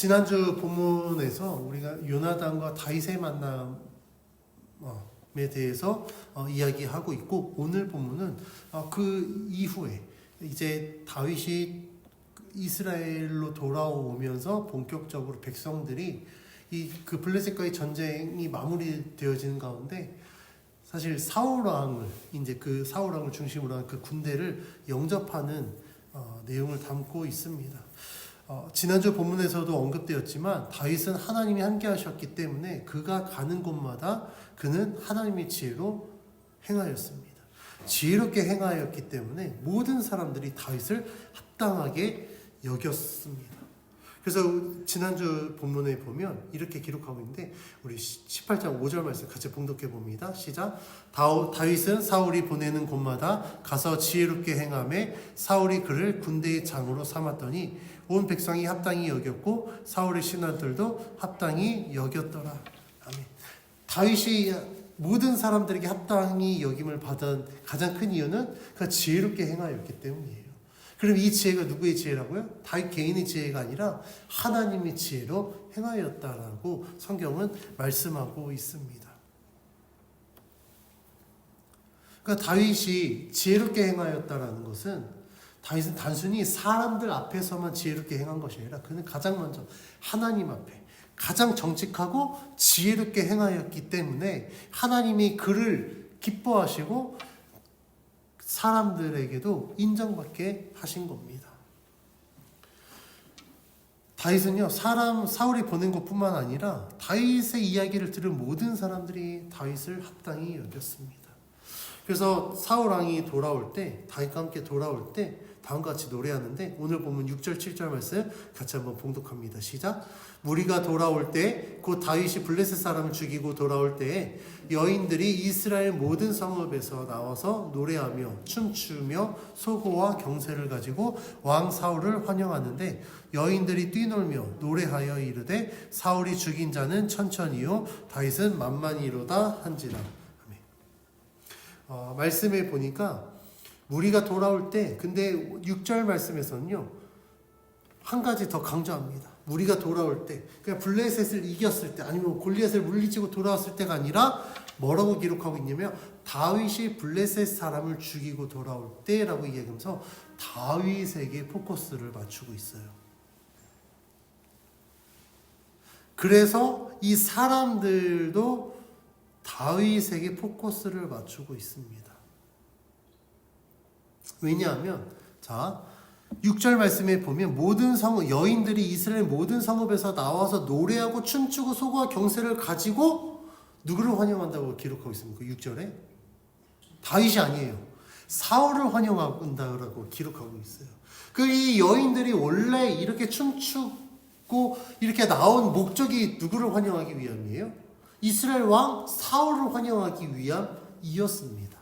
지난주 본문에서 우리가 요나단과 다윗의 만남에 대해서 이야기하고 있고, 오늘 본문은 그 이후에 이제 다윗이 이스라엘로 돌아오면서 본격적으로 백성들이 그 블레셋과의 전쟁이 마무리되어지는 가운데 사실 사울왕을 이제 그 사울왕을 중심으로 한 그 군대를 영접하는 내용을 담고 있습니다. 지난주 본문에서도 언급되었지만 다윗은 하나님이 함께 하셨기 때문에 그가 가는 곳마다 그는 하나님의 지혜로 행하였습니다. 지혜롭게 행하였기 때문에 모든 사람들이 다윗을 합당하게 여겼습니다. 그래서 지난주 본문에 보면 이렇게 기록하고 있는데, 우리 18장 5절 말씀 같이 봉독해 봅니다. 시작. 다윗은 사울이 보내는 곳마다 가서 지혜롭게 행하매 사울이 그를 군대의 장으로 삼았더니 온 백성이 합당히 여겼고 사울의 신하들도 합당히 여겼더라. 아멘. 다윗이 모든 사람들에게 합당히 여김을 받은 가장 큰 이유는 그가 지혜롭게 행하였기 때문이에요. 그럼 이 지혜가 누구의 지혜라고요? 다윗 개인의 지혜가 아니라 하나님의 지혜로 행하였다라고 성경은 말씀하고 있습니다. 그러니까 다윗이 지혜롭게 행하였다라는 것은 다윗은 단순히 사람들 앞에서만 지혜롭게 행한 것이 아니라 그는 가장 먼저 하나님 앞에 가장 정직하고 지혜롭게 행하였기 때문에 하나님이 그를 기뻐하시고 사람들에게도 인정받게 하신 겁니다. 다윗은요, 사울이 보낸 것뿐만 아니라 다윗의 이야기를 들은 모든 사람들이 다윗을 합당히 여겼습니다. 그래서 사울 왕이 돌아올 때, 다윗과 함께 돌아올 때 다음과 같이 노래하는데, 오늘 보면 6절 7절 말씀 같이 한번 봉독합니다. 시작. 무리가 돌아올 때 곧 다윗이 블레셋 사람을 죽이고 돌아올 때에 여인들이 이스라엘 모든 성읍에서 나와서 노래하며 춤추며 소고와 경쇠를 가지고 왕 사울을 환영하는데, 여인들이 뛰놀며 노래하여 이르되 사울이 죽인 자는 천천히요 다윗은 만만히로다 한지라. 말씀에 보니까 무리가 돌아올 때, 근데 6절 말씀에서는요 한 가지 더 강조합니다. 무리가 돌아올 때, 그냥 블레셋을 이겼을 때, 아니면 골리앗을 물리치고 돌아왔을 때가 아니라 뭐라고 기록하고 있냐면 다윗이 블레셋 사람을 죽이고 돌아올 때라고 이야기하면서 다윗에게 포커스를 맞추고 있어요. 그래서 이 사람들도 다윗에게 포커스를 맞추고 있습니다. 왜냐하면 6절 말씀에 보면 모든 성읍, 여인들이 이스라엘 모든 성읍에서 나와서 노래하고 춤추고 소고와 경쇠를 가지고 누구를 환영한다고 기록하고 있습니까? 6절에 다윗이 아니에요. 사울을 환영한다고 기록하고 있어요. 이 여인들이 원래 이렇게 춤추고 이렇게 나온 목적이 누구를 환영하기 위함이에요? 이스라엘 왕 사울을 환영하기 위함이었습니다.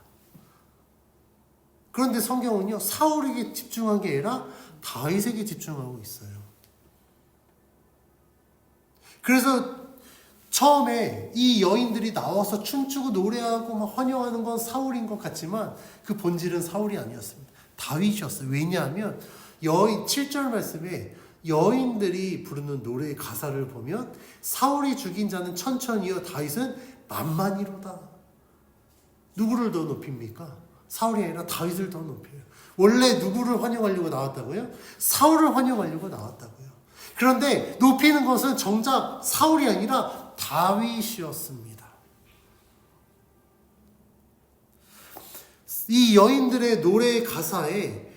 그런데 성경은요, 사울에게 집중한 게 아니라 다윗에게 집중하고 있어요. 그래서 처음에 이 여인들이 나와서 춤추고 노래하고 막 환영하는 건 사울인 것 같지만 그 본질은 사울이 아니었습니다. 다윗이었어요. 왜냐하면 7절 말씀에 여인들이 부르는 노래의 가사를 보면 사울이 죽인 자는 천천히요 다윗은 만만히로다. 누구를 더 높입니까? 사울이 아니라 다윗을 더 높여요. 원래 누구를 환영하려고 나왔다고요? 사울을 환영하려고 나왔다고요. 그런데 높이는 것은 정작 사울이 아니라 다윗이었습니다. 이 여인들의 노래의 가사에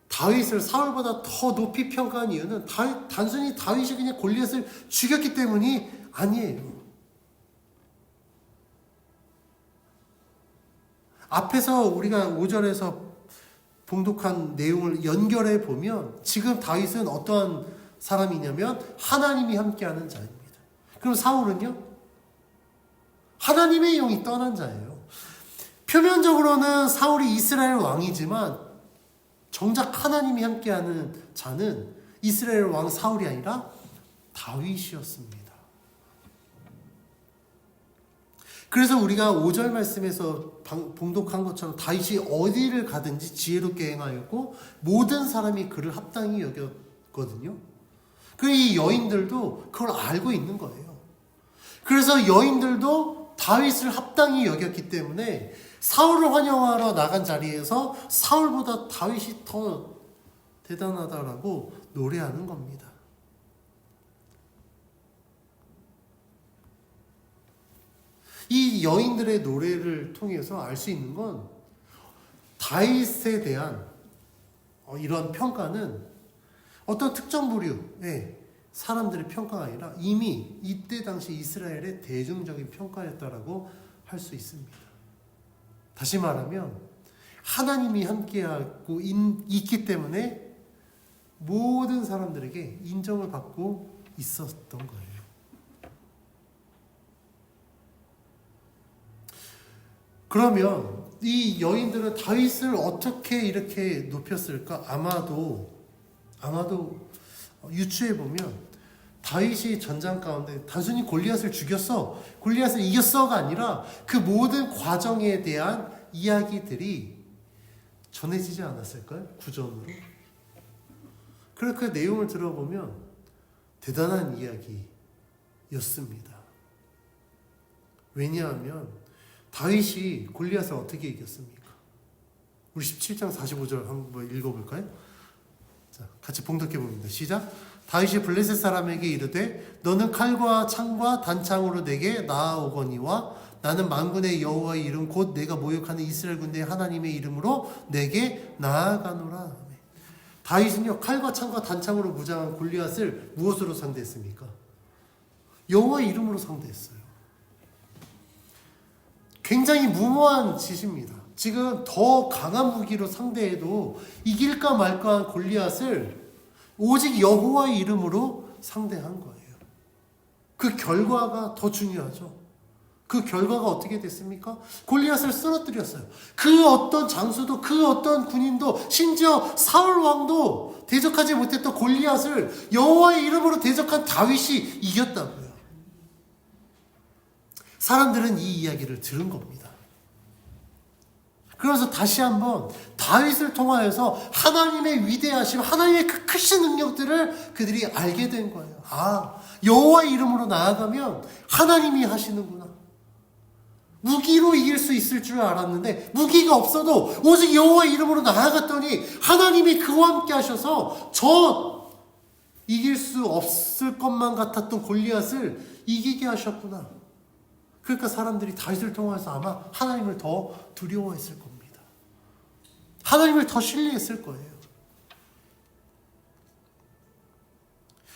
다윗을 사울보다 더 높이 평가한 이유는 단순히 다윗이 그냥 골리앗을 죽였기 때문이 아니에요. 앞에서 우리가 5절에서 봉독한 내용을 연결해 보면 지금 다윗은 어떠한 사람이냐면 하나님이 함께하는 자입니다. 그럼 사울은요? 하나님의 영이 떠난 자예요. 표면적으로는 사울이 이스라엘 왕이지만 정작 하나님이 함께하는 자는 이스라엘 왕 사울이 아니라 다윗이었습니다. 그래서 우리가 5절 말씀에서 봉독한 것처럼 다윗이 어디를 가든지 지혜롭게 행하였고 모든 사람이 그를 합당히 여겼거든요. 이 여인들도 그걸 알고 있는 거예요. 그래서 여인들도 다윗을 합당히 여겼기 때문에 사울을 환영하러 나간 자리에서 사울보다 다윗이 더 대단하다라고 노래하는 겁니다. 이 여인들의 노래를 통해서 알 수 있는 건 다윗에 대한 이런 평가는 어떤 특정 부류의 사람들의 평가가 아니라 이미 이때 당시 이스라엘의 대중적인 평가였다라고 할 수 있습니다. 다시 말하면 하나님이 함께하고 있기 때문에 모든 사람들에게 인정을 받고 있었던 거예요. 그러면 이 여인들은 다윗을 어떻게 이렇게 높였을까? 아마도 유추해 보면 다윗이 전장 가운데 단순히 골리앗을 죽였어, 골리앗을 이겼어가 아니라 그 모든 과정에 대한 이야기들이 전해지지 않았을까요? 구전으로. 그래서 그 내용을 들어보면 대단한 이야기였습니다. 왜냐하면 다윗이 골리앗을 어떻게 이겼습니까? 우리 17장 45절 한번 읽어볼까요? 자, 같이 봉독해 봅니다. 시작. 다윗이 블레셋 사람에게 이르되 너는 칼과 창과 단창으로 내게 나아오거니와 나는 만군의 여호와의 이름 곧 내가 모욕하는 이스라엘 군대의 하나님의 이름으로 내게 나아가노라. 다윗은요 칼과 창과 단창으로 무장한 골리앗을 무엇으로 상대했습니까? 여호와의 이름으로 상대했어요. 굉장히 무모한 짓입니다. 지금 더 강한 무기로 상대해도 이길까 말까 한 골리앗을 오직 여호와의 이름으로 상대한 거예요. 그 결과가 더 중요하죠. 그 결과가 어떻게 됐습니까? 골리앗을 쓰러뜨렸어요. 그 어떤 장수도 그 어떤 군인도 심지어 사울 왕도 대적하지 못했던 골리앗을 여호와의 이름으로 대적한 다윗이 이겼다고요. 사람들은 이 이야기를 들은 겁니다. 그래서 다시 한번 다윗을 통하여서 하나님의 위대하심, 하나님의 그 크신 능력들을 그들이 알게 된 거예요. 아, 여호와의 이름으로 나아가면 하나님이 하시는구나. 무기로 이길 수 있을 줄 알았는데 무기가 없어도 오직 여호와의 이름으로 나아갔더니 하나님이 그와 함께 하셔서 저 이길 수 없을 것만 같았던 골리앗을 이기게 하셨구나. 그러니까 사람들이 다윗을 통해서 아마 하나님을 더 두려워했을 겁니다. 하나님을 더 신뢰했을 거예요.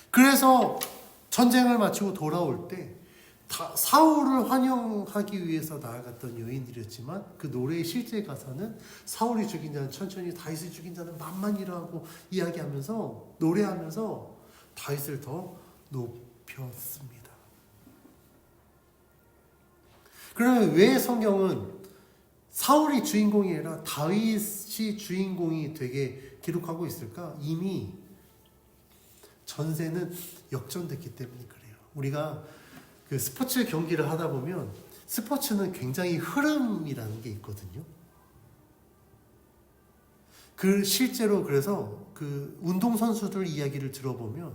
그래서 전쟁을 마치고 돌아올 때 사울을 환영하기 위해서 나아갔던 여인들이었지만 그 노래의 실제 가사는 사울이 죽인 자는 천천히 다윗이 죽인 자는 만만이라고 이야기하면서 노래하면서 다윗을 더 높였습니다. 그러면 왜 성경은 사울이 주인공이 아니라 다윗이 주인공이 되게 기록하고 있을까? 이미 전세는 역전됐기 때문에 그래요. 우리가 그 스포츠 경기를 하다 보면 스포츠는 굉장히 흐름이라는 게 있거든요. 그 실제로 그래서 그 운동선수들 이야기를 들어보면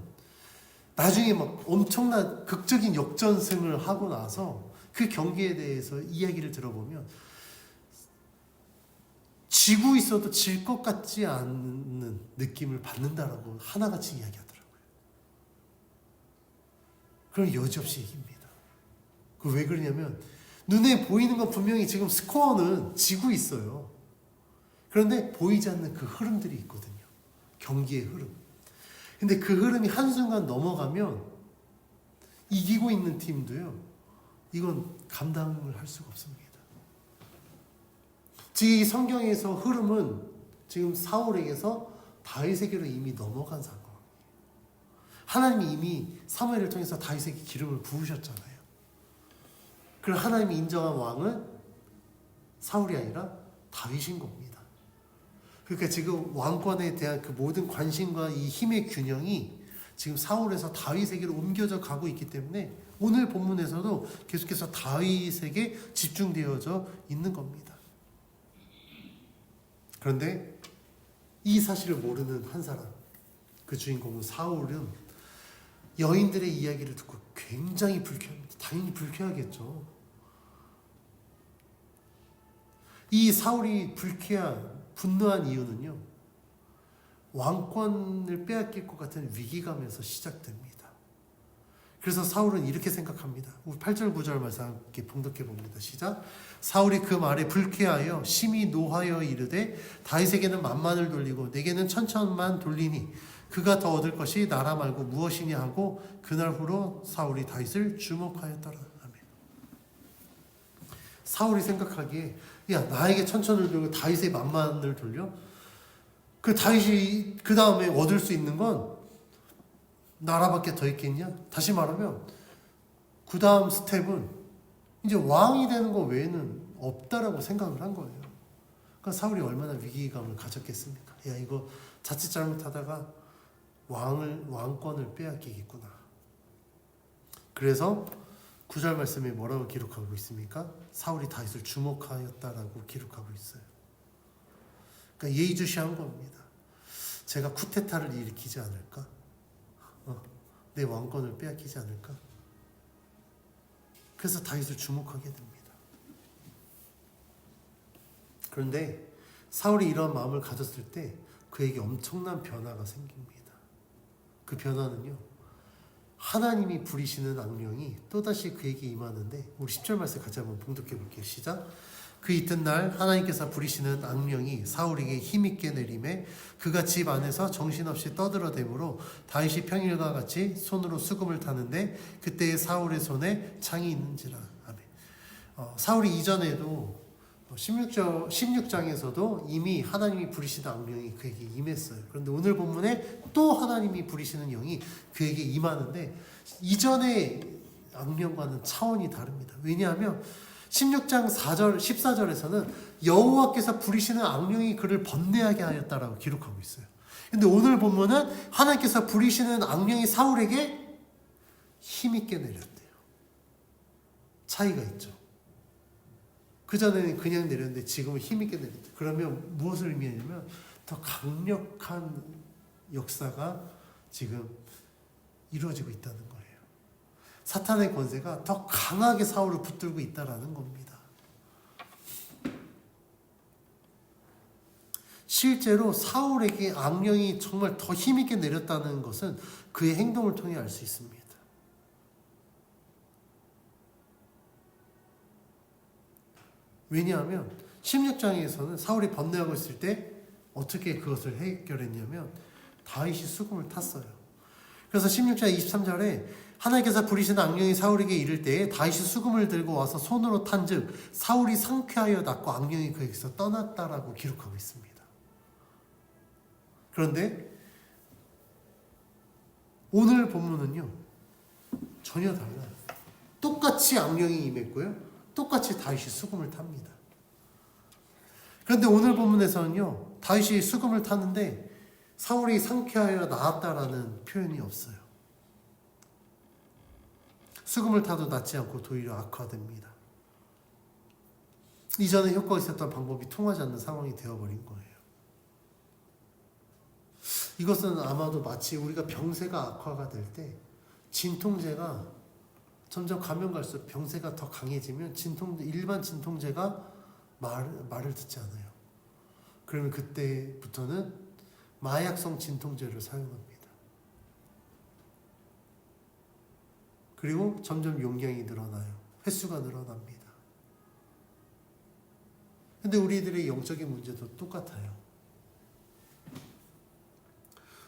나중에 막 엄청난 극적인 역전승을 하고 나서 그 경기에 대해서 이야기를 들어보면 지고 있어도 질 것 같지 않는 느낌을 받는다라고 하나같이 이야기하더라고요. 그럼 여지없이 이깁니다. 그 왜 그러냐면 눈에 보이는 건 분명히 지금 스코어는 지고 있어요. 그런데 보이지 않는 그 흐름들이 있거든요. 경기의 흐름. 근데 그 흐름이 한순간 넘어가면 이기고 있는 팀도요. 이건 감당을 할 수가 없습니다. 지금 이 성경에서 흐름은 지금 사울에게서 다윗에게로 이미 넘어간 상황이에요. 하나님이 이미 사무엘을 통해서 다윗에게 기름을 부으셨잖아요. 그럼 하나님이 인정한 왕은 사울이 아니라 다윗인 겁니다. 그러니까 지금 왕권에 대한 그 모든 관심과 이 힘의 균형이 지금 사울에서 다윗에게로 옮겨져 가고 있기 때문에 오늘 본문에서도 계속해서 다윗에게 집중되어져 있는 겁니다. 그런데 이 사실을 모르는 한 사람, 그 주인공은 사울은 여인들의 이야기를 듣고 굉장히 불쾌합니다. 당연히 불쾌하겠죠. 이 사울이 분노한 이유는요, 왕권을 빼앗길 것 같은 위기감에서 시작됩니다. 그래서 사울은 이렇게 생각합니다. 8절 9절 말씀 함께 봉독해 봅니다. 시작. 사울이 그 말에 불쾌하여 심히 노하여 이르되 다윗에게는 만만을 돌리고 내게는 천천만 돌리니 그가 더 얻을 것이 나라 말고 무엇이냐 하고 그날 후로 사울이 다윗을 주목하였더라. 아멘. 사울이 생각하기에 야, 나에게 천천을 돌리고 다윗의 만만을 돌려? 그 다윗이 그 다음에 얻을 수 있는 건 나라밖에 더 있겠냐? 다시 말하면 그 다음 스텝은 이제 왕이 되는 거 외에는 없다라고 생각을 한 거예요. 그러니까 사울이 얼마나 위기감을 가졌겠습니까? 야, 이거 자칫 잘못하다가 왕권을 빼앗기겠구나. 그래서 9절 말씀에 뭐라고 기록하고 있습니까? 사울이 다윗을 주목하였다라고 기록하고 있어요. 그러니까 예의주시한 겁니다. 제가 쿠데타를 일으키지 않을까? 내 왕권을 빼앗기지 않을까? 그래서 다윗을 주목하게 됩니다. 그런데 사울이 이런 마음을 가졌을 때 그에게 엄청난 변화가 생깁니다. 그 변화는요, 하나님이 부리시는 악령이 또다시 그에게 임하는데, 우리 10절 말씀 같이 한번 봉독해 볼게요. 시작. 그 이튿날 하나님께서 부리시는 악령이 사울에게 힘있게 내림에 그가 집 안에서 정신없이 떠들어대므로 다윗이 평일과 같이 손으로 수금을 타는데 그때의 사울의 손에 창이 있는지라. 아멘. 사울이 이전에도 16장에서도 이미 하나님이 부리시는 악령이 그에게 임했어요. 그런데 오늘 본문에 또 하나님이 부리시는 영이 그에게 임하는데 이전의 악령과는 차원이 다릅니다. 왜냐하면 16장 14절에서는 여호와께서 부리시는 악령이 그를 번뇌하게 하였다라고 기록하고 있어요. 근데 오늘 본문은 하나님께서 부리시는 악령이 사울에게 힘있게 내렸대요. 차이가 있죠. 그전에는 그냥 내렸는데 지금은 힘있게 내렸대요. 그러면 무엇을 의미하냐면 더 강력한 역사가 지금 이루어지고 있다는 거예요. 사탄의 권세가 더 강하게 사울을 붙들고 있다는 겁니다. 실제로 사울에게 악령이 정말 더 힘있게 내렸다는 것은 그의 행동을 통해 알 수 있습니다. 왜냐하면 16장에서는 사울이 번뇌하고 있을 때 어떻게 그것을 해결했냐면 다윗이 수금을 탔어요. 그래서 16장 23절에 하나님께서 부리시는 악령이 사울에게 이를 때에 다윗이 수금을 들고 와서 손으로 탄즉 사울이 상쾌하여 낫고 악령이 그에게서 떠났다라고 기록하고 있습니다. 그런데 오늘 본문은요, 전혀 달라요. 똑같이 악령이 임했고요, 똑같이 다윗이 수금을 탑니다. 그런데 오늘 본문에서는요, 다윗이 수금을 타는데 사울이 상쾌하여 나았다라는 표현이 없어요. 수금을 타도 낫지 않고 도리어 악화됩니다. 이전에 효과가 있었던 방법이 통하지 않는 상황이 되어버린 거예요. 이것은 아마도 마치 우리가 병세가 악화가 될 때 진통제가 점점 가면 갈수록 병세가 더 강해지면 일반 진통제가 말을 듣지 않아요. 그러면 그때부터는 마약성 진통제를 사용합니다. 그리고 점점 용량이 늘어나요. 횟수가 늘어납니다. 근데 우리들의 영적인 문제도 똑같아요.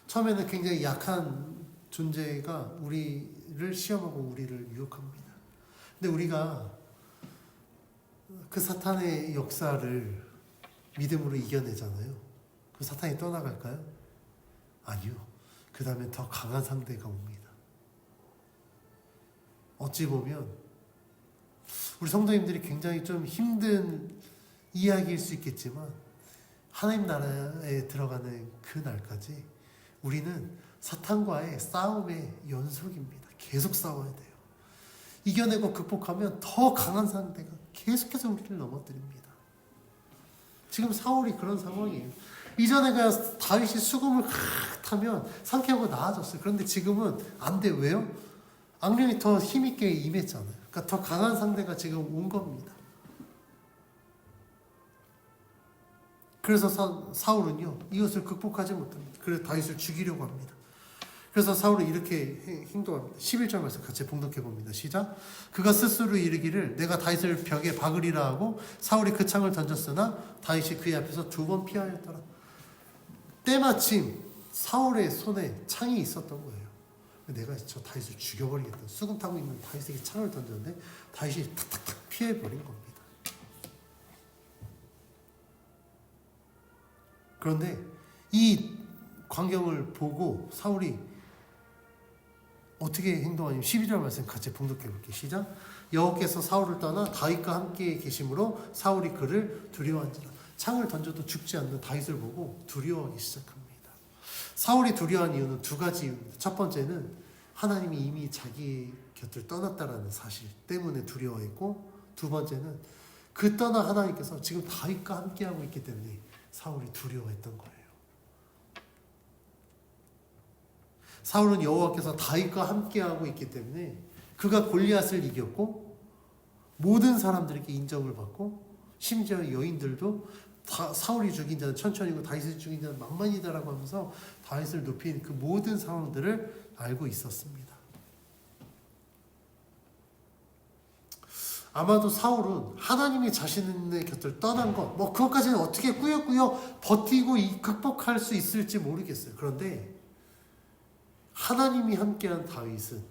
처음에는 굉장히 약한 존재가 우리를 시험하고 우리를 유혹합니다. 근데 우리가 그 사탄의 역사를 믿음으로 이겨내잖아요. 그 사탄이 떠나갈까요? 아니요. 그 다음에 더 강한 상대가 옵니다. 어찌 보면 우리 성도님들이 굉장히 좀 힘든 이야기일 수 있겠지만 하나님 나라에 들어가는 그 날까지 우리는 사탄과의 싸움의 연속입니다. 계속 싸워야 돼요. 이겨내고 극복하면 더 강한 상대가 계속해서 우리를 넘어뜨립니다. 지금 사울이 그런 상황이에요. 이전에 그냥 다윗이 수금을 하면 상쾌하고 나아졌어요. 그런데 지금은 안 돼. 왜요? 악령이 더 힘있게 임했잖아요. 그러니까 더 강한 상대가 지금 온 겁니다. 그래서 사울은요, 이것을 극복하지 못합니다. 그래서 다윗을 죽이려고 합니다. 그래서 사울은 이렇게 행동합니다. 11절 말씀 같이 봉독해 봅니다. 시작. 그가 스스로 이르기를 내가 다윗을 벽에 박으리라 하고 사울이 그 창을 던졌으나 다윗이 그의 앞에서 2번 피하였더라. 때마침 사울의 손에 창이 있었던 거예요. 내가 저 다윗을 죽여버리겠다. 수금 타고 있는 다윗에게 창을 던졌는데 다윗이 탁탁탁 피해버린 겁니다. 그런데 이 광경을 보고 사울이 어떻게 행동하냐면 12절 말씀 같이 봉독해 볼게요. 시작. 여호와께서 사울을 떠나 다윗과 함께 계심으로 사울이 그를 두려워한지라. 창을 던져도 죽지 않는 다윗을 보고 두려워하기 시작합니다. 사울이 두려워한 이유는 2가지입니다. 첫 번째는 하나님이 이미 자기 곁을 떠났다라는 사실 때문에 두려워했고, 2번째는 그 떠난 하나님께서 지금 다윗과 함께하고 있기 때문에 사울이 두려워했던 거예요. 사울은 여호와께서 다윗과 함께하고 있기 때문에 그가 골리앗을 이겼고 모든 사람들에게 인정을 받고 심지어 여인들도 사울이 죽인 자는 천천히고 다윗이 죽인 자는 만만이다라고 하면서 다윗을 높인 그 모든 상황들을 알고 있었습니다. 아마도 사울은 하나님이 자신의 곁을 떠난 것, 그것까지는 어떻게 꾸역꾸역 버티고 극복할 수 있을지 모르겠어요. 그런데 하나님이 함께한 다윗은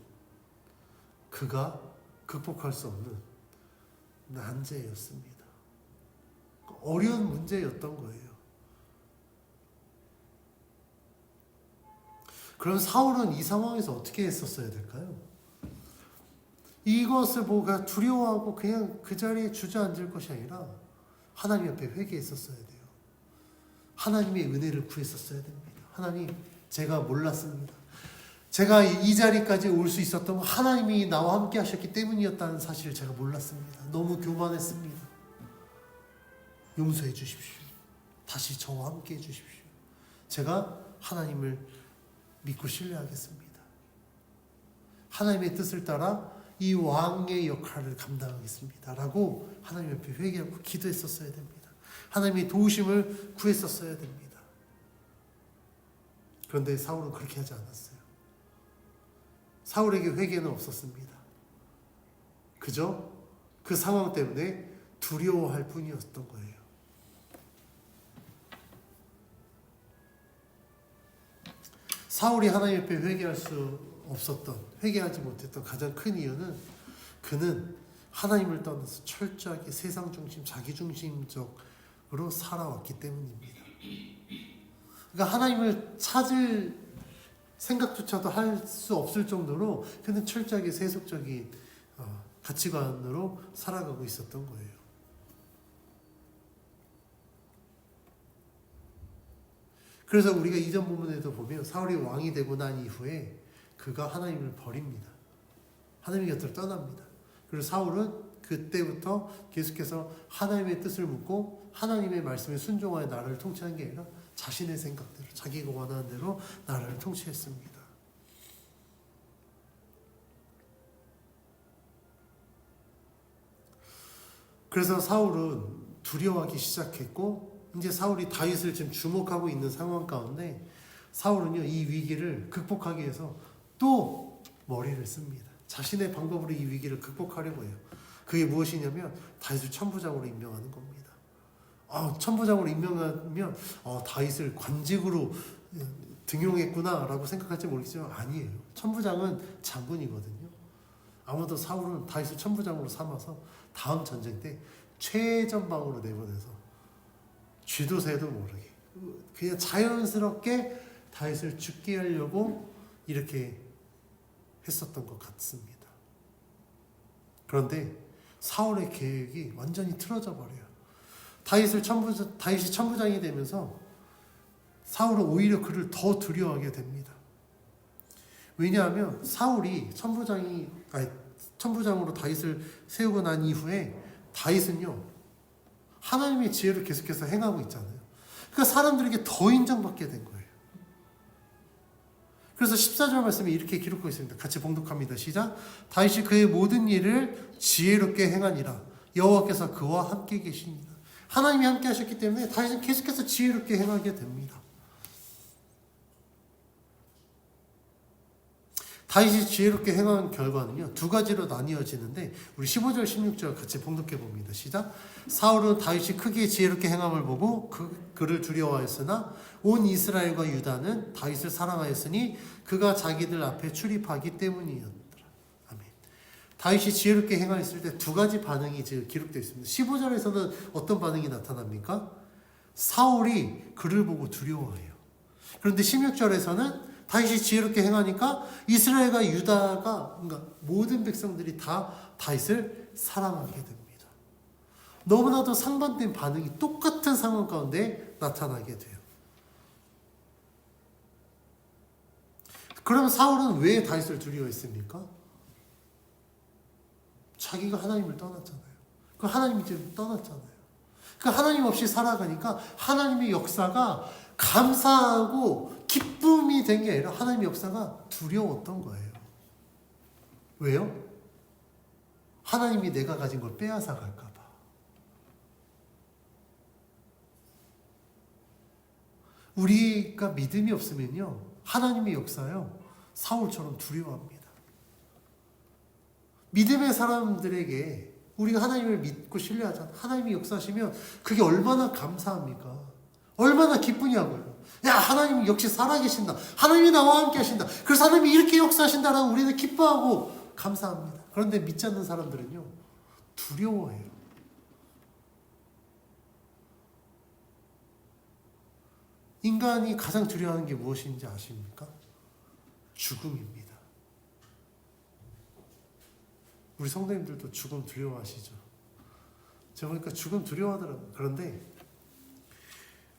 그가 극복할 수 없는 난제였습니다. 어려운 문제였던 거예요. 그럼 사울은 이 상황에서 어떻게 했었어야 될까요? 이것을 보고 두려워하고 그냥 그 자리에 주저앉을 것이 아니라 하나님 앞에 회개했었어야 돼요. 하나님의 은혜를 구했었어야 됩니다. 하나님, 제가 몰랐습니다. 제가 이 자리까지 올 수 있었던 건 하나님이 나와 함께 하셨기 때문이었다는 사실을 제가 몰랐습니다. 너무 교만했습니다. 용서해 주십시오. 다시 저와 함께 해 주십시오. 제가 하나님을 믿고 신뢰하겠습니다. 하나님의 뜻을 따라 이 왕의 역할을 감당하겠습니다. 라고 하나님 앞에 회개하고 기도했었어야 됩니다. 하나님의 도우심을 구했었어야 됩니다. 그런데 사울은 그렇게 하지 않았어요. 사울에게 회개는 없었습니다. 그저 그 상황 때문에 두려워할 뿐이었던 거예요. 사울이 하나님 앞에 회개할 수 없었던, 회개하지 못했던 가장 큰 이유는 그는 하나님을 떠나서 철저하게 세상 중심, 자기 중심적으로 살아왔기 때문입니다. 그러니까 하나님을 찾을 생각조차도 할 수 없을 정도로 그는 철저하게 세속적인 가치관으로 살아가고 있었던 거예요. 그래서 우리가 이전 부분에도 보면 사울이 왕이 되고 난 이후에 그가 하나님을 버립니다. 하나님의 곁을 떠납니다. 그리고 사울은 그때부터 계속해서 하나님의 뜻을 묻고 하나님의 말씀에 순종하여 나라를 통치한 게 아니라 자신의 생각대로, 자기가 원하는 대로 나라를 통치했습니다. 그래서 사울은 두려워하기 시작했고, 이제 사울이 다윗을 지금 주목하고 있는 상황 가운데 사울은요, 이 위기를 극복하기 위해서 또 머리를 씁니다. 자신의 방법으로 이 위기를 극복하려고 해요. 그게 무엇이냐면 다윗을 천부장으로 임명하는 겁니다. 천부장으로 임명하면 다윗을 관직으로 등용했구나 라고 생각할지 모르겠지만 아니에요. 천부장은 장군이거든요. 아마도 사울은 다윗을 천부장으로 삼아서 다음 전쟁 때 최전방으로 내보내서 쥐도 새도 모르게 그냥 자연스럽게 다윗을 죽게 하려고 이렇게 했었던 것 같습니다. 그런데 사울의 계획이 완전히 틀어져 버려요. 다윗이 천부장이 되면서 사울은 오히려 그를 더 두려워하게 됩니다. 왜냐하면 사울이 천부장으로 다윗을 세우고 난 이후에 다윗은요, 하나님의 지혜를 계속해서 행하고 있잖아요. 그러니까 사람들에게 더 인정받게 된 거예요. 그래서 14절 말씀에 이렇게 기록하고 있습니다. 같이 봉독합니다. 시작. 다윗이 그의 모든 일을 지혜롭게 행하니라. 여호와께서 그와 함께 계시니라. 하나님이 함께 하셨기 때문에 다윗은 계속해서 지혜롭게 행하게 됩니다. 다윗이 지혜롭게 행한 결과는요, 두 가지로 나뉘어지는데, 우리 15절, 16절 같이 봉독해 봅니다. 시작. 사울은 다윗이 크게 지혜롭게 행함을 보고 그를 두려워하였으나 온 이스라엘과 유다는 다윗을 사랑하였으니 그가 자기들 앞에 출입하기 때문이었더라. 아멘. 다윗이 지혜롭게 행하였을 때 두 가지 반응이 지금 기록되어 있습니다. 15절에서는 어떤 반응이 나타납니까? 사울이 그를 보고 두려워해요. 그런데 16절에서는 다윗이 지혜롭게 행하니까 이스라엘과 유다가, 그러니까 모든 백성들이 다 다윗을 사랑하게 됩니다. 너무나도 상반된 반응이 똑같은 상황 가운데 나타나게 돼요. 그럼 사울은 왜 다윗을 두려워했습니까? 자기가 하나님을 떠났잖아요. 그 하나님이 이제 떠났잖아요. 그 하나님 없이 살아가니까 하나님의 역사가 감사하고 기쁨이 된 게 아니라 하나님의 역사가 두려웠던 거예요. 왜요? 하나님이 내가 가진 걸 빼앗아 갈까 봐. 우리가 믿음이 없으면요, 하나님의 역사요, 사울처럼 두려워합니다. 믿음의 사람들에게 우리가 하나님을 믿고 신뢰하잖아. 하나님이 역사하시면 그게 얼마나 감사합니까? 얼마나 기쁘냐고요. 야, 하나님이 역시 살아계신다. 하나님이 나와 함께 하신다. 그래서 하나님이 이렇게 역사하신다라고 우리는 기뻐하고 감사합니다. 그런데 믿지 않는 사람들은요, 두려워해요. 인간이 가장 두려워하는 게 무엇인지 아십니까? 죽음입니다. 우리 성도님들도 죽음 두려워하시죠? 제가 보니까 죽음 두려워하더라고요. 그런데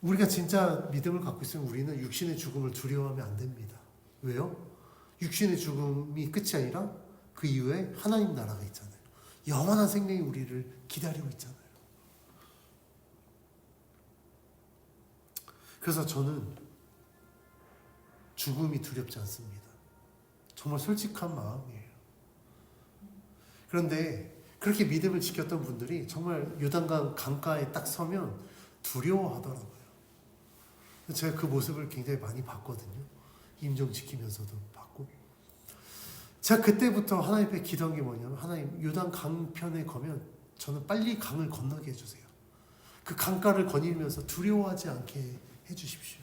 우리가 진짜 믿음을 갖고 있으면 우리는 육신의 죽음을 두려워하면 안 됩니다. 왜요? 육신의 죽음이 끝이 아니라 그 이후에 하나님 나라가 있잖아요. 영원한 생명이 우리를 기다리고 있잖아요. 그래서 저는 죽음이 두렵지 않습니다. 정말 솔직한 마음이에요. 그런데 그렇게 믿음을 지켰던 분들이 정말 요단강 강가에 딱 서면 두려워하더라고요. 제가 그 모습을 굉장히 많이 봤거든요. 임종 지키면서도 봤고. 제가 그때부터 하나님 앞에 기도한 게 뭐냐면, 하나님, 요단 강편에 가면 저는 빨리 강을 건너게 해주세요. 그 강가를 거닐면서 두려워하지 않게 해주십시오.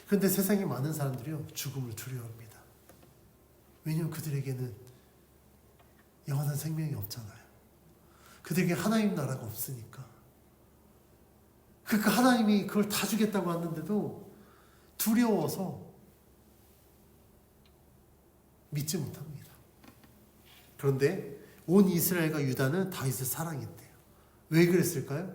그런데 세상에 많은 사람들이요, 죽음을 두려워합니다. 왜냐하면 그들에게는 영원한 생명이 없잖아요. 그들에게 하나님 나라가 없으니까. 그러니까 하나님이 그걸 다 주겠다고 하는데도 두려워서 믿지 못합니다. 그런데 온 이스라엘과 유다는 다윗을 사랑했대요. 왜 그랬을까요?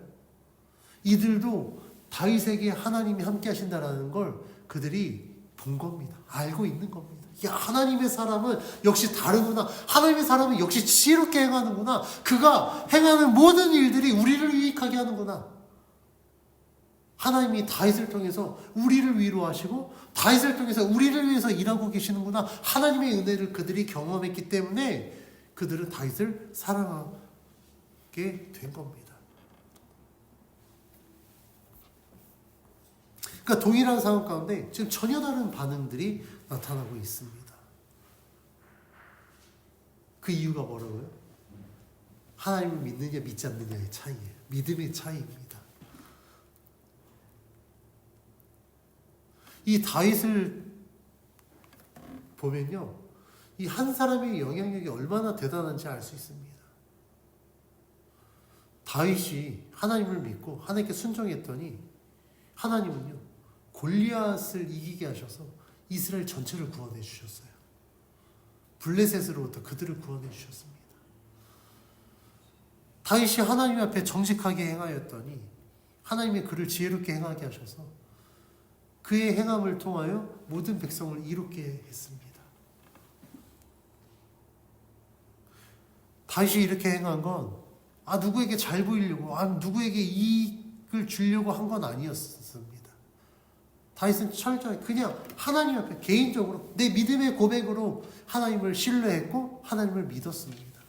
이들도 다윗에게 하나님이 함께 하신다라는 걸 그들이 본 겁니다. 알고 있는 겁니다. 야, 하나님의 사람은 역시 다르구나. 하나님의 사람은 역시 지혜롭게 행하는구나. 그가 행하는 모든 일들이 우리를 유익하게 하는구나. 하나님이 다윗을 통해서 우리를 위로하시고 다윗을 통해서 우리를 위해서 일하고 계시는구나. 하나님의 은혜를 그들이 경험했기 때문에 그들은 다윗을 사랑하게 된 겁니다. 그러니까 동일한 상황 가운데 지금 전혀 다른 반응들이 나타나고 있습니다. 그 이유가 뭐라고요? 하나님을 믿느냐 믿지 않느냐의 차이예요. 믿음의 차이입니다. 이 다윗을 보면요, 이 한 사람의 영향력이 얼마나 대단한지 알 수 있습니다. 다윗이 하나님을 믿고 하나님께 순종했더니 하나님은요, 골리앗을 이기게 하셔서 이스라엘 전체를 구원해 주셨어요. 블레셋으로부터 그들을 구원해 주셨습니다. 다윗이 하나님 앞에 정직하게 행하였더니 하나님이 그를 지혜롭게 행하게 하셔서 그의 행함을 통하여 모든 백성을 이롭게 했습니다. 다윗이 이렇게 행한 건 누구에게 잘 보이려고, 누구에게 이익을 주려고 한 건 아니었습니다. 다윗은 철저히 그냥 하나님 앞에 개인적으로 내 믿음의 고백으로 하나님을 신뢰했고 하나님을 믿었습니다.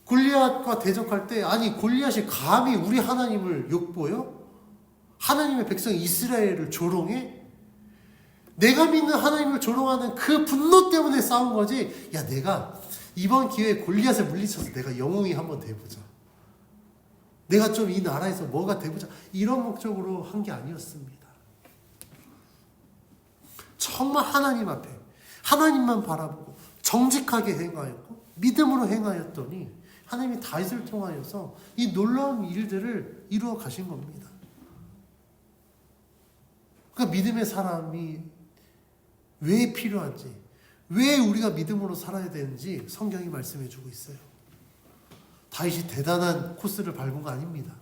골리앗과 대적할 때 아니 골리앗이 감히 우리 하나님을 욕보여? 하나님의 백성 이스라엘을 조롱해? 내가 믿는 하나님을 조롱하는 그 분노 때문에 싸운 거지. 야, 내가 이번 기회에 골리앗을 물리쳐서 내가 영웅이 한번 돼보자. 내가 좀 이 나라에서 뭐가 돼보자. 이런 목적으로 한 게 아니었습니다. 정말 하나님 앞에 하나님만 바라보고 정직하게 행하였고 믿음으로 행하였더니 하나님이 다윗을 통하여서 이 놀라운 일들을 이루어 가신 겁니다. 그러니까 믿음의 사람이 왜 필요한지, 왜 우리가 믿음으로 살아야 되는지 성경이 말씀해 주고 있어요. 다윗이 대단한 코스를 밟은 거 아닙니다.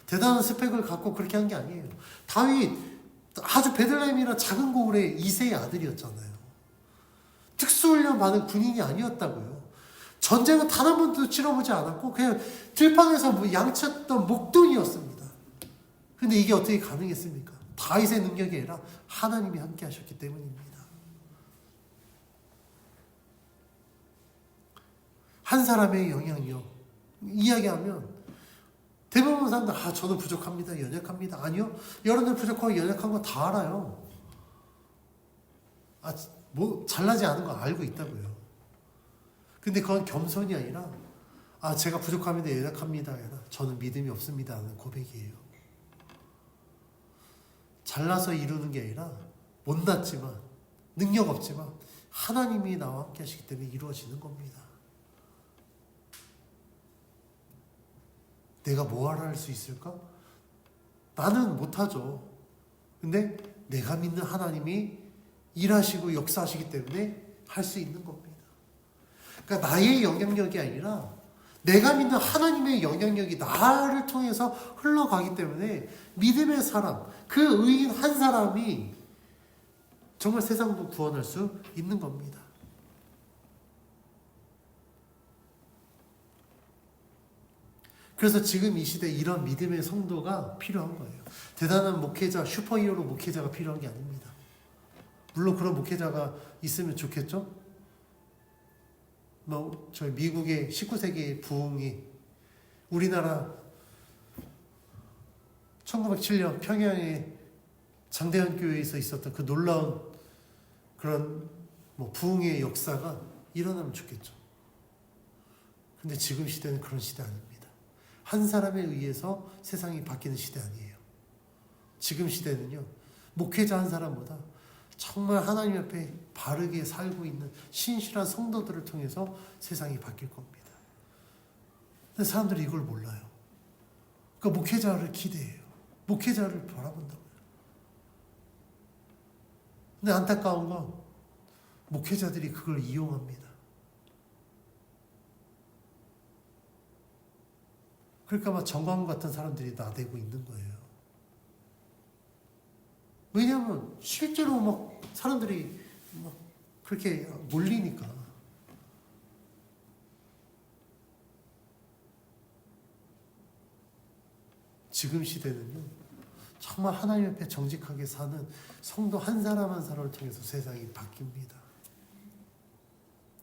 대단한 스펙을 갖고 그렇게 한 게 아니에요. 다윗 아주 베들레헴이라는 작은 고을의 2세의 아들이었잖아요. 특수훈련 받은 군인이 아니었다고요. 전쟁은 단 한 번도 치러보지 않았고 그냥 들판에서 뭐 양쳤던 목동이었습니다. 근데 이게 어떻게 가능했습니까? 다윗의 능력이 아니라 하나님이 함께 하셨기 때문입니다. 한 사람의 영향력 이야기하면 대부분 사람들 저는 부족합니다. 연약합니다. 아니요. 여러분들 부족하고 연약한 거 다 알아요. 뭐 잘나지 않은 거 알고 있다고요. 근데 그건 겸손이 아니라 제가 부족합니다. 연약합니다. 아니라 저는 믿음이 없습니다. 하는 고백이에요. 잘나서 이루는 게 아니라 못났지만 능력 없지만 하나님이 나와 함께 하시기 때문에 이루어지는 겁니다. 내가 뭐하러 할 수 있을까? 나는 못하죠. 근데 내가 믿는 하나님이 일하시고 역사하시기 때문에 할 수 있는 겁니다. 그러니까 나의 영향력이 아니라 내가 믿는 하나님의 영향력이 나를 통해서 흘러가기 때문에 믿음의 사람, 그 의인 한 사람이 정말 세상도 구원할 수 있는 겁니다. 그래서 지금 이 시대에 이런 믿음의 성도가 필요한 거예요. 대단한 목회자, 슈퍼히어로 목회자가 필요한 게 아닙니다. 물론 그런 목회자가 있으면 좋겠죠? 저희 미국의 19세기 부흥이 우리나라 1907년 평양의 장대현 교회에서 있었던 그 놀라운 그런 부흥의 역사가 일어나면 좋겠죠. 근데 지금 시대는 그런 시대 아닙니다. 한 사람에 의해서 세상이 바뀌는 시대 아니에요. 지금 시대는요, 목회자 한 사람보다 정말 하나님 앞에 바르게 살고 있는 신실한 성도들을 통해서 세상이 바뀔 겁니다. 근데 사람들이 이걸 몰라요. 그러니까 목회자를 기대해요. 목회자를 바라본다고요. 근데 안타까운 건 목회자들이 그걸 이용합니다. 그러니까 막 정광훈 같은 사람들이 나대고 있는 거예요. 왜냐하면 실제로 막 사람들이 막 그렇게 몰리니까. 지금 시대는요, 정말 하나님 앞에 정직하게 사는 성도 한 사람 한 사람을 통해서 세상이 바뀝니다.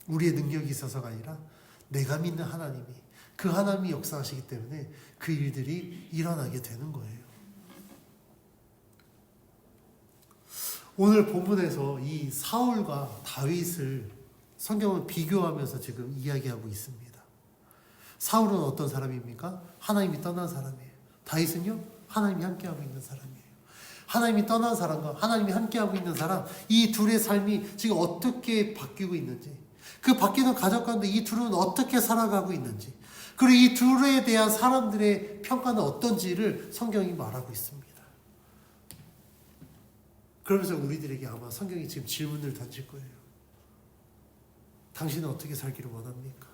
우리의 능력이 있어서가 아니라 내가 믿는 하나님이, 그 하나님이 역사하시기 때문에 그 일들이 일어나게 되는 거예요. 오늘 본문에서 이 사울과 다윗을 성경은 비교하면서 지금 이야기하고 있습니다. 사울은 어떤 사람입니까? 하나님이 떠난 사람이에요. 다윗은요? 하나님이 함께하고 있는 사람이에요. 하나님이 떠난 사람과 하나님이 함께하고 있는 사람, 이 둘의 삶이 지금 어떻게 바뀌고 있는지, 그 바뀌는 가족 가운데 이 둘은 어떻게 살아가고 있는지, 그리고 이 둘에 대한 사람들의 평가는 어떤지를 성경이 말하고 있습니다. 그러면서 우리들에게 아마 성경이 지금 질문을 던질 거예요. 당신은 어떻게 살기를 원합니까?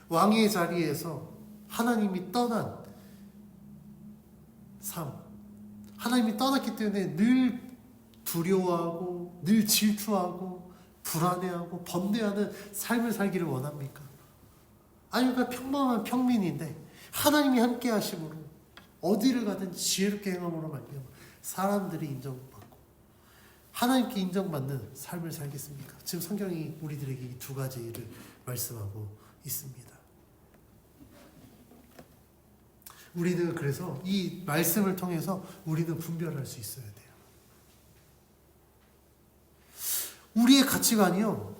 왕의 자리에서 하나님이 떠난 삶, 하나님이 떠났기 때문에 늘 두려워하고 늘 질투하고 불안해하고 번뇌하는 삶을 살기를 원합니까? 아니면 평범한 평민인데 하나님이 함께 하심으로 어디를 가든 지혜롭게 행함으로 말미암아 사람들이 인정받고 하나님께 인정받는 삶을 살겠습니까? 지금 성경이 우리들에게 이 두 가지를 말씀하고 있습니다. 우리는 그래서 이 말씀을 통해서 우리는 분별할 수 있어야 돼요. 우리의 가치관이요,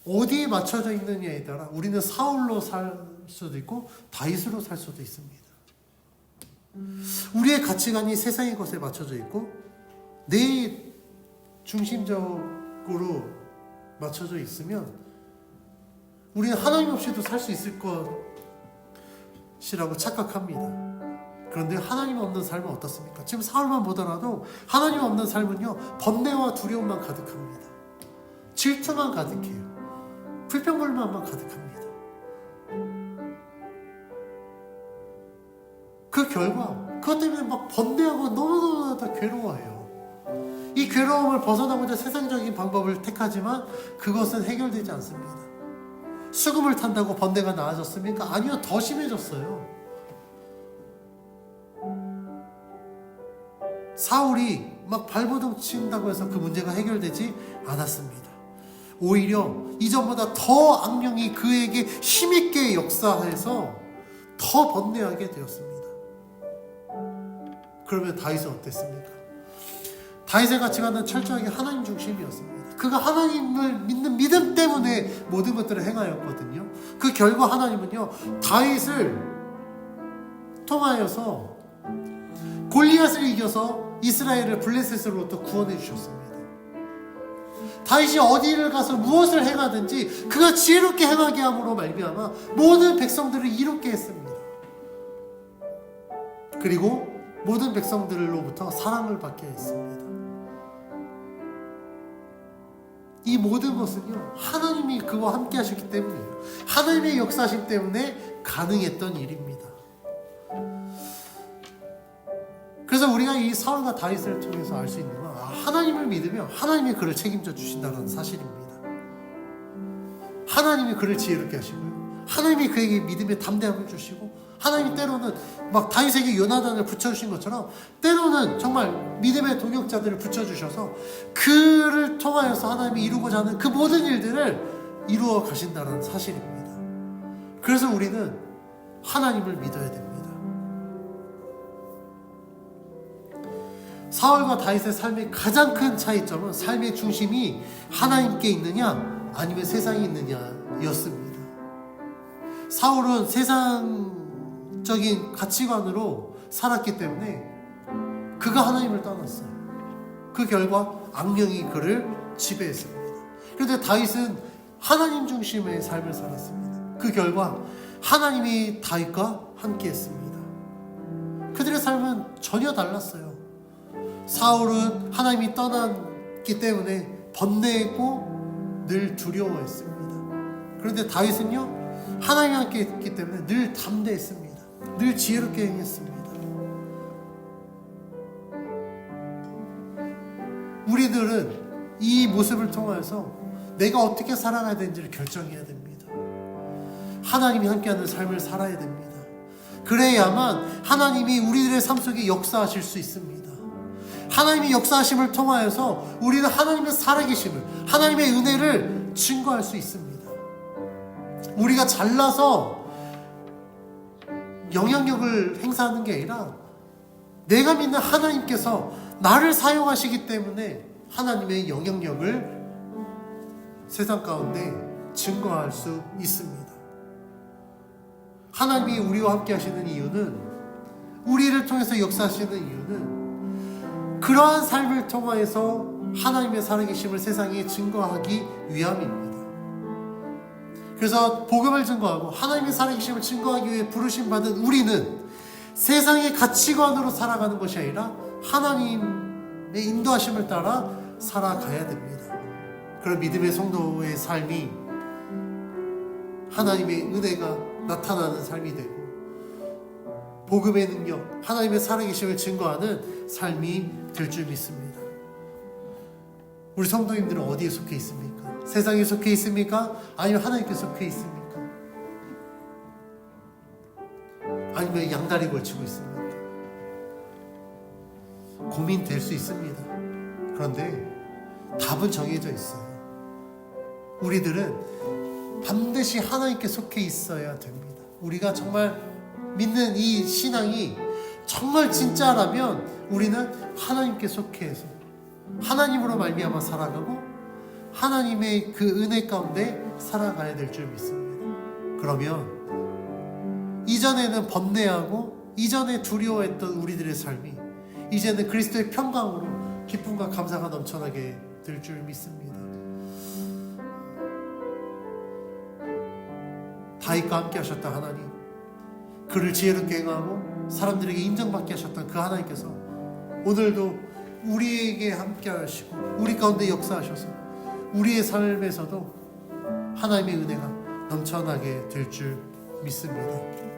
어디에 맞춰져 있느냐에 따라 우리는 사울로 살 수도 있고 다윗으로 살 수도 있습니다. 우리의 가치관이 세상의 것에 맞춰져 있고 내 중심적으로 맞춰져 있으면 우리는 하나님 없이도 살 수 있을 것이라고 착각합니다. 그런데 하나님 없는 삶은 어떻습니까? 지금 사울만 보더라도 하나님 없는 삶은요, 번뇌와 두려움만 가득합니다. 질투만 가득해요. 불평불만만 가득합니다. 그 결과 그것 때문에 막 번뇌하고 너무너무 다 괴로워해요. 이 괴로움을 벗어나고자 세상적인 방법을 택하지만 그것은 해결되지 않습니다. 수금을 탄다고 번뇌가 나아졌습니까? 아니요, 더 심해졌어요. 사울이 막 발버둥 친다고 해서 그 문제가 해결되지 않았습니다. 오히려 이전보다 더 악령이 그에게 힘있게 역사해서 더 번뇌하게 되었습니다. 그러면 다윗은 어땠습니까? 다윗의 가치관은 철저하게 하나님 중심이었습니다. 그가 하나님을 믿는 믿음 때문에 모든 것들을 행하였거든요. 그 결과 하나님은요, 다윗을 통하여서 골리앗을 이겨서 이스라엘을 블레셋으로부터 구원해 주셨습니다. 다윗이 어디를 가서 무엇을 행하든지 그가 지혜롭게 행하게 함으로 말미암아 모든 백성들을 이롭게 했습니다. 그리고 모든 백성들로부터 사랑을 받게 했습니다. 이 모든 것은요, 하나님이 그와 함께 하셨기 때문이에요. 하나님의 역사하심 때문에 가능했던 일입니다. 그래서 우리가 이 사울과 다윗을 통해서 알 수 있는 건, 하나님을 믿으면 하나님이 그를 책임져 주신다는 사실입니다. 하나님이 그를 지혜롭게 하시고요, 하나님이 그에게 믿음의 담대함을 주시고, 하나님이 때로는 막 다윗에게 요나단을 붙여주신 것처럼 때로는 정말 믿음의 동역자들을 붙여주셔서 그를 통하여서 하나님이 이루고자 하는 그 모든 일들을 이루어 가신다는 사실입니다. 그래서 우리는 하나님을 믿어야 됩니다. 사울과 다윗의 삶의 가장 큰 차이점은 삶의 중심이 하나님께 있느냐 아니면 세상에 있느냐였습니다. 사울은 세상적인 가치관으로 살았기 때문에 그가 하나님을 떠났어요. 그 결과 악령이 그를 지배했습니다. 그런데 다윗은 하나님 중심의 삶을 살았습니다. 그 결과 하나님이 다윗과 함께 했습니다. 그들의 삶은 전혀 달랐어요. 사울은 하나님이 떠났기 때문에 번뇌했고 늘 두려워했습니다. 그런데 다윗은요, 하나님이 함께 했기 때문에 늘 담대했습니다. 늘 지혜롭게 행했습니다. 우리들은 이 모습을 통해서 내가 어떻게 살아가야 되는지를 결정해야 됩니다. 하나님이 함께하는 삶을 살아야 됩니다. 그래야만 하나님이 우리들의 삶 속에 역사하실 수 있습니다. 하나님의 역사하심을 통하여서 우리는 하나님의 살아계심을, 하나님의 은혜를 증거할 수 있습니다. 우리가 잘나서 영향력을 행사하는 게 아니라 내가 믿는 하나님께서 나를 사용하시기 때문에 하나님의 영향력을 세상 가운데 증거할 수 있습니다. 하나님이 우리와 함께 하시는 이유는, 우리를 통해서 역사하시는 이유는 그러한 삶을 통하여서 하나님의 살아계심을 세상에 증거하기 위함입니다. 그래서 복음을 증거하고 하나님의 살아계심을 증거하기 위해 부르심 받은 우리는 세상의 가치관으로 살아가는 것이 아니라 하나님의 인도하심을 따라 살아가야 됩니다. 그런 믿음의 성도의 삶이 하나님의 은혜가 나타나는 삶이 되고 복음의 능력, 하나님의 살아계심을 증거하는 삶이 될 줄 믿습니다. 우리 성도님들은 어디에 속해 있습니까? 세상에 속해 있습니까? 아니면 하나님께 속해 있습니까? 아니면 양다리 걸치고 있습니까? 고민될 수 있습니다. 그런데 답은 정해져 있어요. 우리들은 반드시 하나님께 속해 있어야 됩니다. 우리가 정말 믿는 이 신앙이 정말 진짜라면 우리는 하나님께 속해서 하나님으로 말미암아 살아가고 하나님의 그 은혜 가운데 살아가야 될 줄 믿습니다. 그러면 이전에는 번뇌하고 이전에 두려워했던 우리들의 삶이 이제는 그리스도의 평강으로 기쁨과 감사가 넘쳐나게 될 줄 믿습니다. 다윗과 함께 하셨던 하나님, 그를 지혜롭게 행하고 사람들에게 인정받게 하셨던 그 하나님께서 오늘도 우리에게 함께 하시고 우리 가운데 역사하셔서 우리의 삶에서도 하나님의 은혜가 넘쳐나게 될 줄 믿습니다.